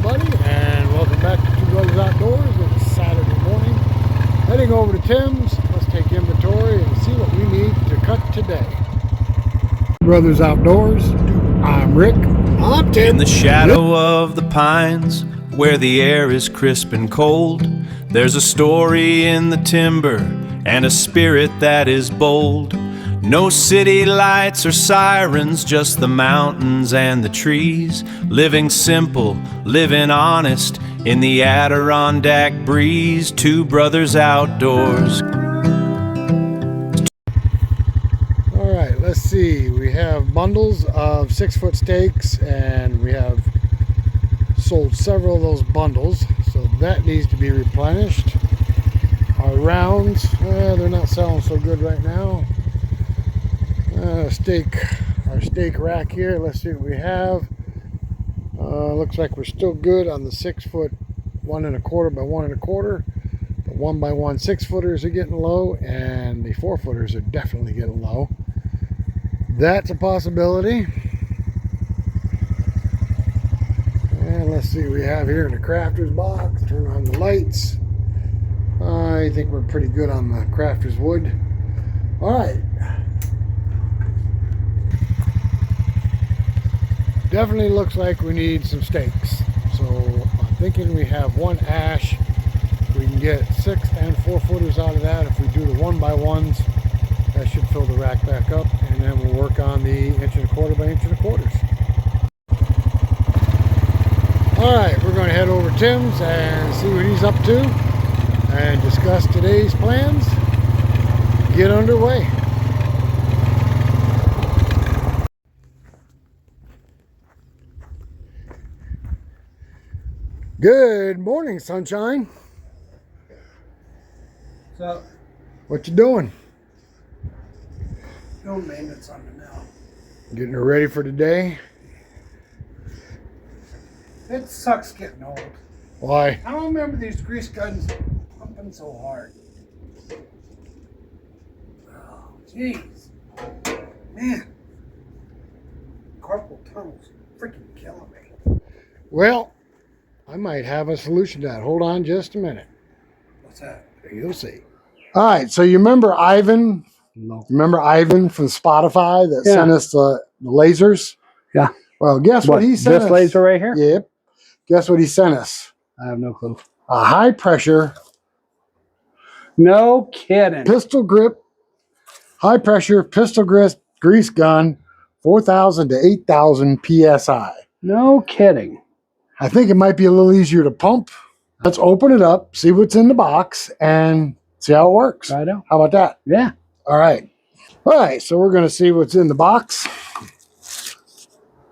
everybody, and welcome back to Two Brothers Outdoors. It's Saturday morning. Heading over to Tim's. Let's take inventory and see what we need to cut today. Brothers Outdoors. I'm Rick. I'm Tim. In the shadow of the pines, where the air is crisp and cold, there's a story in the timber and a spirit that is bold. No city lights or sirens, just the mountains and the trees. Living simple, living honest, in the Adirondack breeze. Two Brothers Outdoors. Alright, let's see. We have bundles of 6-foot stakes, and we have sold several of those bundles, so that needs to be replenished. Our rounds, they're not selling so good right now. Our steak rack here. Let's see what we have. Looks like we're still good on the 6-foot 1 1/4 by 1 1/4. The 1 by 1 6-footers are getting low, and the 4-footers are definitely getting low. That's a possibility. And let's see what we have here in the crafter's box. Turn on the lights. I think we're pretty good on the crafter's wood. All right. Definitely looks like we need some stakes. So I'm thinking we have one ash. We can get 6 and 4-footers out of that. If we do the 1 by 1s, that should fill the rack back up, and then we'll work on the 1 1/4 by 1 1/4. All right, we're going to head over to Tim's and see what he's up to and discuss today's plans. Get underway. Good morning, sunshine. So, What you doing? no maintenance on the mill. Getting her ready for today. It sucks getting old. Why? I don't remember these grease guns pumping so hard. Oh, jeez. Man. Carpal tunnel's freaking killing me. Well, I might have a solution to that. Hold on just a minute. What's that? You'll see. All right, so you remember Ivan? No. Remember Ivan from Spotify that Yeah. sent us the lasers? Yeah. Well, guess what he sent us? This laser right here? Yep. Guess what he sent us? I have no clue. A high pressure No kidding. pistol grip, high pressure pistol grip grease gun, 4,000 to 8,000 PSI. No kidding. I think it might be a little easier to pump. Let's open it up, see what's in the box, and see how it works. I know. How about that? Yeah. All right. All right, so we're going to see what's in the box.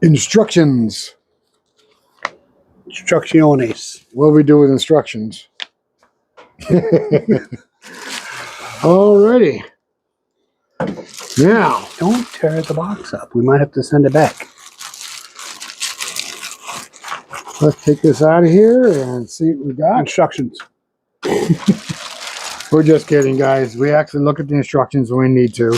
Instructions. Instrucciones. What do we do with instructions? Alrighty. Now, Don't tear the box up. We might have to send it back. let's take this out of here and see what we got. Instructions. We're just kidding, guys. We actually look at the instructions when we need to.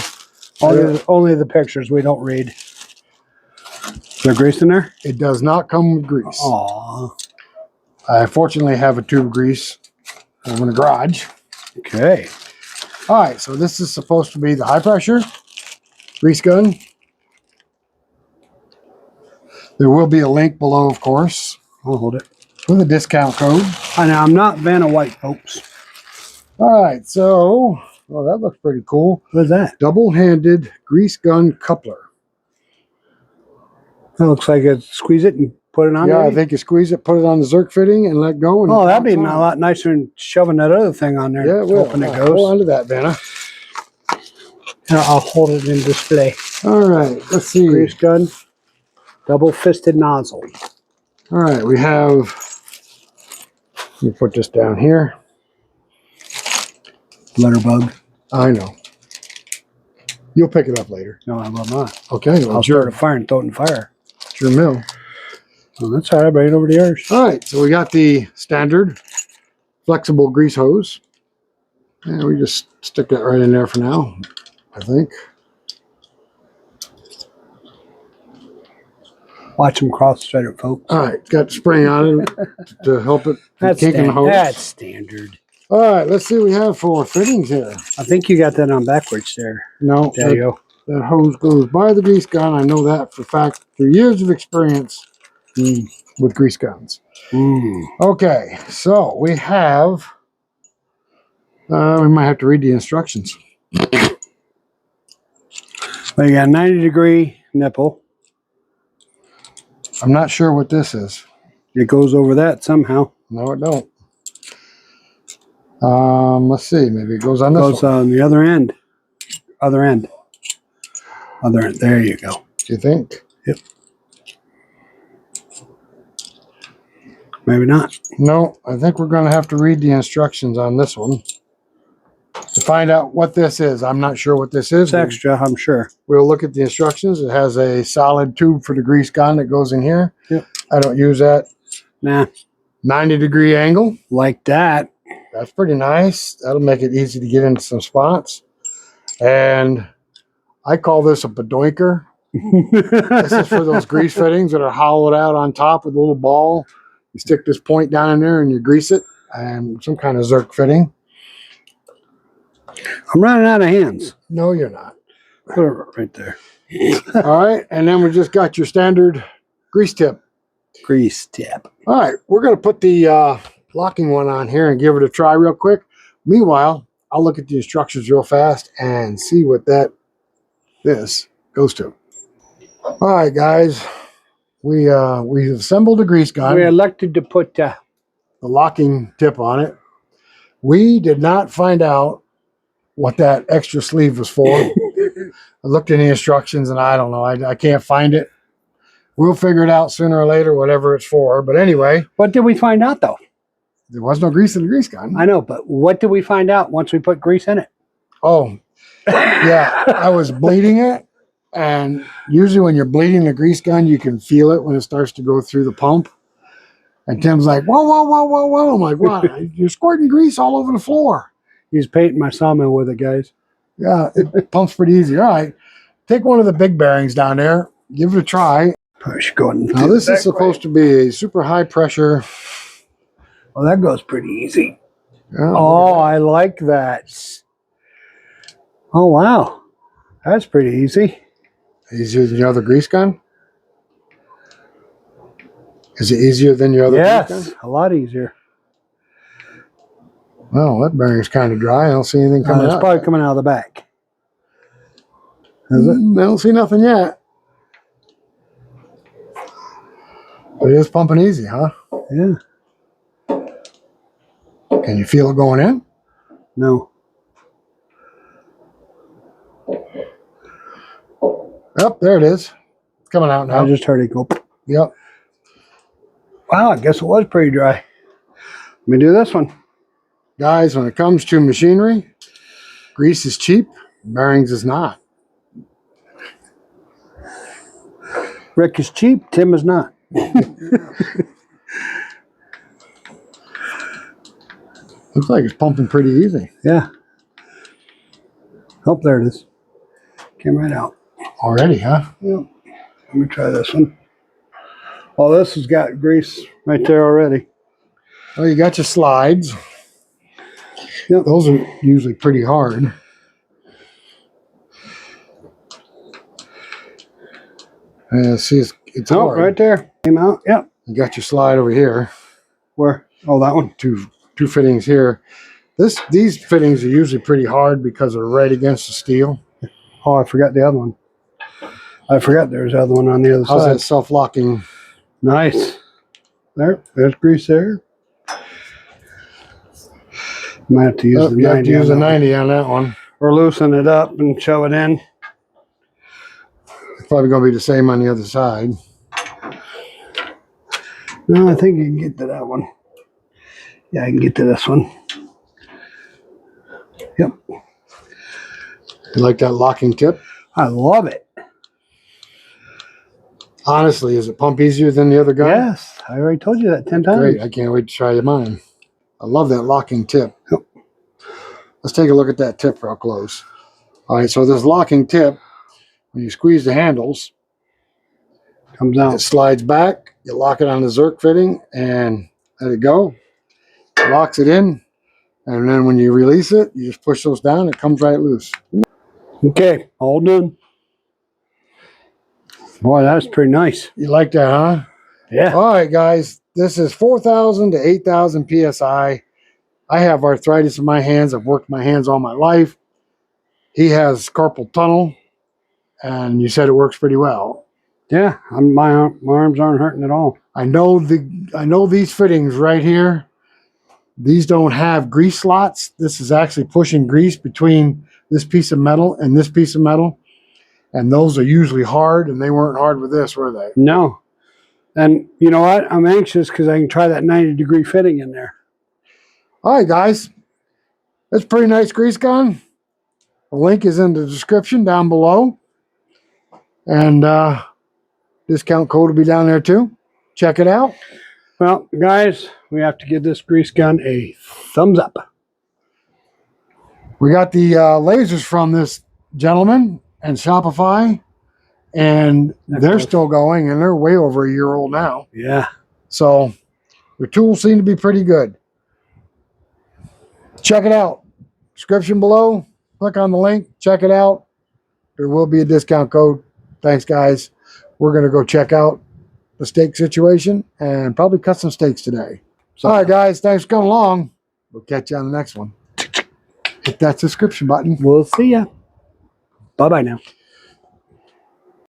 Only the pictures we don't read. Is there grease in there? It does not come with grease. Aw. I fortunately have a tube of grease over in the garage. Okay. All right, so this is supposed to be the high pressure grease gun. There will be a link below, of course, I'll hold it. with a discount code. I know, I'm not Vanna White, folks. All right, so, well, that looks pretty cool. What is that? Double-handed grease gun coupler. That looks like it. Squeeze it and put it on. Yeah, maybe? I think you squeeze it, put it on the Zerk fitting, and let go. And Oh, it that'd be a pops on. lot nicer than shoving that other thing on there. Yeah, it will. Hoping it Hold goes. on to that, Vanna. Here, I'll hold it in display. All right, let's see. Grease gun, double-fisted nozzle. All right, we have. Let me put this down here. Letterbug. I know. You'll pick it up later. No, I will not. Okay, well, I'll it's start your, a fire and throw it in fire. it's your mill. Oh, that's all right. Bring it over to yours. All right, so we got the standard flexible grease hose. And we just stick that right in there for now, I think. Watch them cross-thread it, folks. All right, got spring on it to help it from That's, kinking the hose. that's standard. All right, let's see what we have for fittings here. I think you got that on backwards there. No, There you go. that hose goes by the grease gun. I know that for a fact through years of experience with grease guns. Okay, so we have, we might have to read the instructions. Well, you got a 90-degree nipple. I'm not sure what this is. It goes over that somehow. No, it don't. Let's see. Maybe it goes on this Goes one. on the other end. Other end. Other end. There you go. Do you think? Yep. Maybe not. No, I think we're going to have to read the instructions on this one to find out what this is. I'm not sure what this is. It's extra, I'm sure. We'll look at the instructions. It has a solid tube for the grease gun that goes in here. Yep. I don't use that. Nah. 90-degree angle. Like that. That's pretty nice. That'll make it easy to get into some spots. And I call this a bedoinker. This is for those grease fittings that are hollowed out on top with a little ball. You stick this point down in there and you grease it. And some kind of Zerk fitting. I'm running out of hands. No, you're not. Put it right there. All right. And then we just got your standard grease tip. Grease tip. All right. We're going to put the locking one on here and give it a try real quick. Meanwhile, I'll look at the instructions real fast and see what this goes to. All right, guys. We assembled a grease gun. We elected to put the locking tip on it. We did not find out what that extra sleeve was for. I looked in the instructions and I don't know. I can't find it. We'll figure it out sooner or later, whatever it's for. But anyway. What did we find out, though? There was no grease in the grease gun. I know, but what did we find out once we put grease in it? Oh, yeah. I was bleeding it. And usually when you're bleeding the grease gun, you can feel it when it starts to go through the pump. And Tim's like, whoa, whoa, whoa, whoa, whoa. I'm like, what? You're squirting grease all over the floor. He's painting my sawmill with it, guys. Yeah, it pumps pretty easy. All right. Take one of the big bearings down there. Give it a try. Push going. Now, this is supposed to be a super high pressure. Well, that goes pretty easy. Yeah, Oh, I like that. Oh, wow. That's pretty easy. easier than your other grease gun? Is it easier than your other grease gun? Yes, a lot easier. Well, that bearing's kind of dry. I don't see anything coming It's out. probably coming out of the back. Is it? I don't see nothing yet. But it is pumping easy, huh? Yeah. Can you feel it going in? No. Yep, there it is. It's coming out now. I just heard it go. Yep. Wow, I guess it was pretty dry. Let me do this one. Guys, when it comes to machinery, grease is cheap, bearings is not. Rick is cheap, Tim is not. Looks like it's pumping pretty easy. Yeah. Oh, there it is. Came right out. Already, huh? Yep. Let me try this one. Oh, this has got grease right there already. Well, you got your slides. Yep. Those are usually pretty hard. See, it's Oh, hard. right there. Came out. Yep. You got your slide over here. Where? Oh, that one. Two fittings here. These fittings are usually pretty hard because they're right against the steel. Oh, I forgot the other one. I forgot there's the other one on the other How's side. that self-locking? Nice. There's grease there. Might have to use the You 90. have to use a on that one. 90 on that one. Or loosen it up and shove it in. It's probably going to be the same on the other side. No, I think you can get to that one. Yeah, I can get to this one. Yep. You like that locking tip? I love it. Honestly, is it pump easier than the other gun? Yes, I already told you that 10 times. Great. I can't wait to try mine. I love that locking tip. Yep. Let's take a look at that tip real close. All right, so this locking tip, when you squeeze the handles, Comes It out. slides back. You lock it on the Zerk fitting and let it go. Locks it in. And then when you release it, you just push those down. It comes right loose. Okay, all done. Boy, that's pretty nice. You like that, huh? Yeah. All right, guys. This is 4,000 to 8,000 PSI. I have arthritis in my hands. I've worked my hands all my life. He has carpal tunnel, and you said it works pretty well. Yeah, my arms aren't hurting at all. I know these fittings right here. These don't have grease slots. This is actually pushing grease between this piece of metal and this piece of metal. And those are usually hard, and they weren't hard with this, were they? No. And you know what? I'm anxious because I can try that 90-degree fitting in there. All right, guys. That's a pretty nice grease gun. The link is in the description down below. And discount code will be down there too. Check it out. Well, guys, we have to give this grease gun a thumbs up. We got the lasers from this gentleman and Shopify, and they're still going, and they're way over a year old now. Yeah. So the tools seem to be pretty good. Check it out. Description below. Click on the link. Check it out. There will be a discount code. Thanks, guys. We're going to go check out the steak situation and probably cut some steaks today. All right, guys. Thanks for coming along. We'll catch you on the next one. Hit that subscription button. We'll see ya. Bye-bye now.